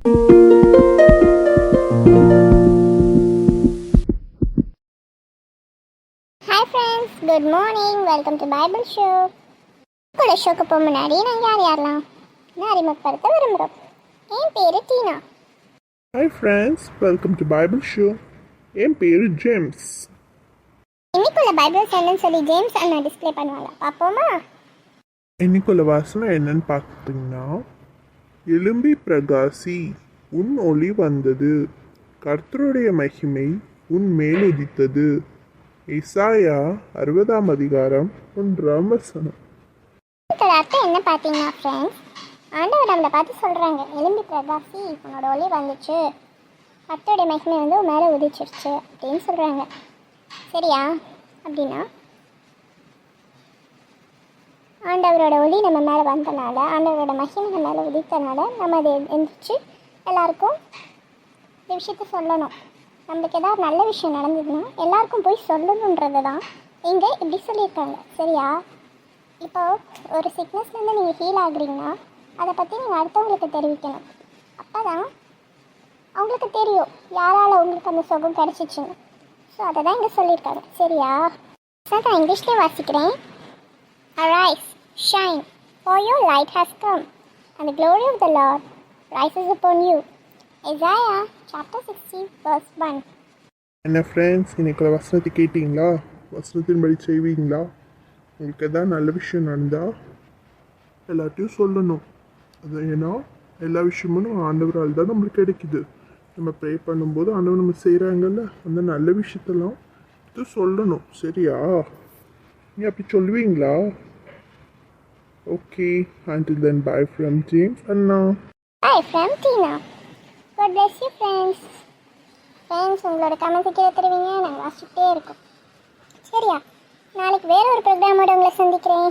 Hi friends, good morning. Welcome to Bible Show. கூட ஷோக்கு போக முன்னாடி நாங்கள் யாரெல்லாம் நான் அறிமுகப்படுத்த விரும்புகிறோம். என் பேர் டீனா. Hi friends, welcome to Bible Show. என் பேர் ஜேம்ஸ். இன்னைக்குள்ள பைபிள் என்னன்னு சொல்லி ஜேம்ஸ் அண்ணா டிஸ்ப்ளே பண்ணுவாங்க, பார்ப்போமா? இன்னைக்குள்ள வாசனை என்னன்னு பார்த்தீங்கன்னா, எழும்பி பிரகாசி, உன் ஒளி வந்தது, கர்த்தருடைய மகிமை உன் மேல் உதித்தது. இசாயா 60ஆம் அதிகாரம் 1ஆம் வசனம். இதுக்கு அர்த்தம் என்ன பார்த்தீங்கன்னா ஃப்ரெண்ட்ஸ், ஆண்டவர் நம்மளை பார்த்து சொல்கிறாங்க, எழும்பி பிரகாசி, உன்னோட ஒளி வந்துச்சு, கர்த்தருடைய மகிமை வந்து உன் மேலே உதிச்சிருச்சு அப்படின்னு சொல்கிறாங்க. சரியா? அப்படின்னா ஆண்டவரோட ஒளி நம்ம மேலே வந்தனால, ஆண்டவரோட மகிமை நம்ம மேலே உதித்தனால நம்ம அதை எந்திரிச்சு எல்லாருக்கும் இந்த விஷயத்த சொல்லணும். நம்மளுக்கு ஏதாவது நல்ல விஷயம் நடந்ததுன்னா எல்லாருக்கும் போய் சொல்லணுன்றது தான் இங்கே இப்படி சொல்லியிருக்காங்க. சரியா? இப்போ ஒரு சிக்னஸ்லேருந்து நீங்கள் ஹீல் ஆகுறீங்கன்னா அதை பற்றி நீங்கள் அடுத்தவங்களுக்கு தெரிவிக்கணும். அப்போ தான் அவங்களுக்கு தெரியும் யாரால் உங்களுக்கு அந்த சுகம் கிடச்சிச்சின்னு. ஸோ அதை தான் இங்கே சொல்லியிருக்காங்க. சரியா? சார் நான் இங்கிலீஷ்லேயே வாசிக்கிறேன். Arise, shine, for your light has come, and the glory of the Lord rises upon you. Isaiah chapter 60 verse 1. என்ன ஃப்ரெண்ட்ஸ், இன்னைக்குள்ள வசனத்தை கேட்டிங்களா? வசனத்தின்படி செய்வீங்களா? உங்களுக்கு எதாவது நல்ல விஷயம் நடந்தால் எல்லாத்தையும் சொல்லணும். அது ஏன்னா எல்லா விஷயமும் ஆண்டவரால் தான் நம்மளுக்கு கிடைக்குது. நம்ம ப்ரே பண்ணும்போது ஆண்டவர் நம்ம செய்கிறாங்கல்ல, அந்த நல்ல விஷயத்தெல்லாம் இது சொல்லணும். சரியா? நீ அப்படி சொல்லுவீங்களா? Okay, until then, bye from James Anna. Bye from Tina. God bless you friends. Friends, உங்களோட கமெண்ட்ஸ் கீழே தருவீங்க, நாங்கள் வாசிக்கிட்டே இருக்கோம். சரியா? நாளைக்கு வேற ஒரு ப்ரோக்ராமோட உங்களை சந்திக்கிறேன்.